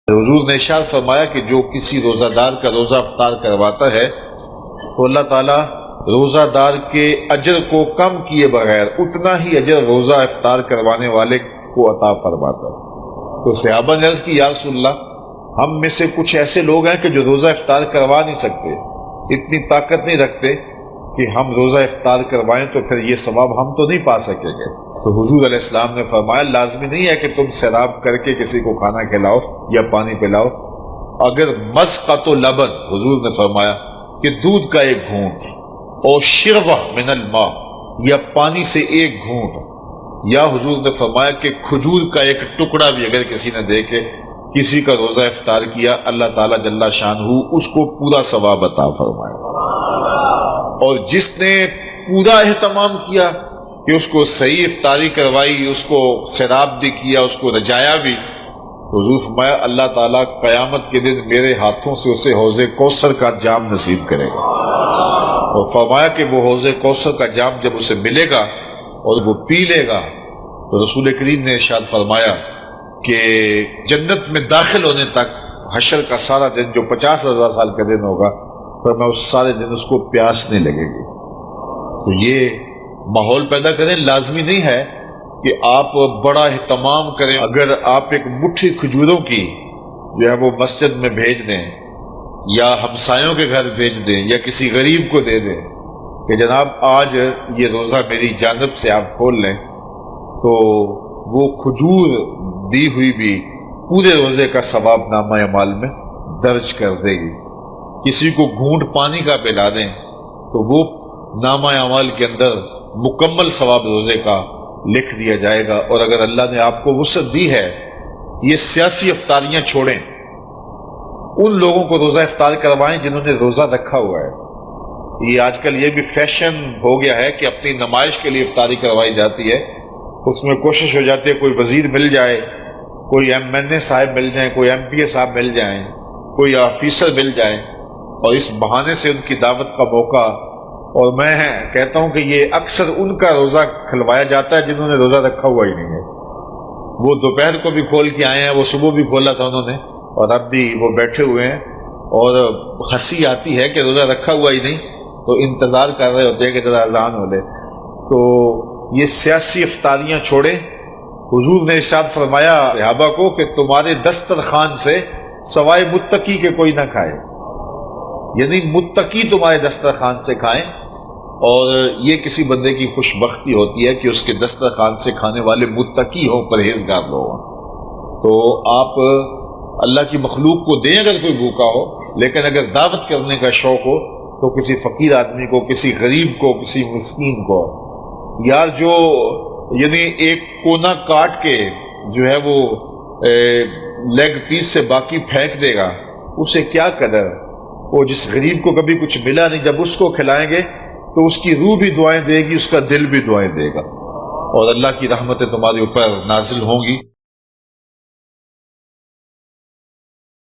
حضور نے ارشاد فرمایا کہ جو کسی روزہ دار کا روزہ افطار کرواتا ہے تو اللہ تعالیٰ روزہ دار کے اجر کو کم کیے بغیر اتنا ہی اجر روزہ افطار کروانے والے کو عطا فرماتا ہے۔ تو صحابہ نے عرض کی یا رسول اللہ، ہم میں سے کچھ ایسے لوگ ہیں کہ جو روزہ افطار کروا نہیں سکتے، اتنی طاقت نہیں رکھتے کہ ہم روزہ افطار کروائیں تو پھر یہ ثواب ہم تو نہیں پا سکیں گے۔ تو حضور علیہ السلام نے فرمایا لازمی نہیں ہے کہ تم سیراب کر کے کسی کو کھانا کھلاؤ یا پانی پلاؤ، اگر مذقۃ لبن، حضور نے فرمایا کہ دودھ کا ایک گھونٹ، اور شربہ من الماء، یا پانی سے ایک گھونٹ، یا حضور نے فرمایا کہ کھجور کا ایک ٹکڑا بھی اگر کسی نے دے کے کسی کا روزہ افطار کیا، اللہ تعالیٰ جل شانہ اس کو پورا ثواب عطا فرمائے۔ اور جس نے پورا اہتمام کیا کہ اس کو صحیح افطاری کروائی، اس کو سیراب بھی کیا، اس کو رجایا بھی، حضور فرمایا اللہ تعالیٰ قیامت کے دن میرے ہاتھوں سے اسے حوض کوثر کا جام نصیب کرے گا۔ اور فرمایا کہ وہ حوض کوثر کا جام جب اسے ملے گا اور وہ پی لے گا تو رسول کریم نے ارشاد فرمایا کہ جنت میں داخل ہونے تک حشر کا سارا دن جو 50,000 سال کا دن ہوگا، پھر میں اس سارے دن اس کو پیاس نہیں لگے گی۔ تو یہ ماحول پیدا کریں، لازمی نہیں ہے کہ آپ بڑا اہتمام کریں۔ اگر آپ ایک مٹھی کھجوروں کی جو ہے وہ مسجد میں بھیج دیں یا ہمسایوں کے گھر بھیج دیں یا کسی غریب کو دے دیں کہ جناب آج یہ روزہ میری جانب سے آپ کھول لیں، تو وہ کھجور دی ہوئی بھی پورے روزے کا ثواب نامہ اعمال میں درج کر دے گی۔ کسی کو گھونٹ پانی کا پلا دیں تو وہ نامہ اعمال کے اندر مکمل ثواب روزے کا لکھ دیا جائے گا۔ اور اگر اللہ نے آپ کو وسعت دی ہے، یہ سیاسی افطاریاں چھوڑیں، ان لوگوں کو روزہ افطار کروائیں جنہوں نے روزہ رکھا ہوا ہے۔ یہ آج کل یہ بھی فیشن ہو گیا ہے کہ اپنی نمائش کے لیے افطاری کروائی جاتی ہے، اس میں کوشش ہو جاتی ہے کوئی وزیر مل جائے، کوئی ایم این اے صاحب مل جائیں، کوئی ایم پی اے صاحب مل جائیں، کوئی آفیسر مل جائیں، اور اس بہانے سے ان کی دعوت کا موقع۔ اور میں کہتا ہوں کہ یہ اکثر ان کا روزہ کھلوایا جاتا ہے جنہوں نے روزہ رکھا ہوا ہی نہیں ہے۔ وہ دوپہر کو بھی کھول کے آئے ہیں، وہ صبح بھی کھولا تھا انہوں نے، اور اب بھی وہ بیٹھے ہوئے ہیں، اور ہنسی آتی ہے کہ روزہ رکھا ہوا ہی نہیں، تو انتظار کر رہے ہوتے ہیں کہ ذرا اذان ہو لے۔ تو یہ سیاسی افطاریاں چھوڑیں۔ حضور نے ارشاد فرمایا صحابہ کو کہ تمہارے دسترخوان سے سوائے متقی کے کوئی نہ کھائے، یعنی متقی تمہارے دسترخوان سے کھائیں۔ اور یہ کسی بندے کی خوش بختی ہوتی ہے کہ اس کے دسترخوان سے کھانے والے متقی ہوں، پرہیزگار لوگ ہوں۔ تو آپ اللہ کی مخلوق کو دیں اگر کوئی بھوکا ہو، لیکن اگر دعوت کرنے کا شوق ہو تو کسی فقیر آدمی کو، کسی غریب کو، کسی مسکین کو۔ یار جو یعنی ایک کونا کاٹ کے جو ہے وہ لیگ پیس سے باقی پھینک دے گا، اسے کیا قدر؟ وہ جس غریب کو کبھی کچھ ملا نہیں، جب اس کو کھلائیں گے تو اس کی روح بھی دعائیں دے گی، اس کا دل بھی دعائیں دے گا، اور اللہ کی رحمتیں تمہارے اوپر نازل ہوں گی۔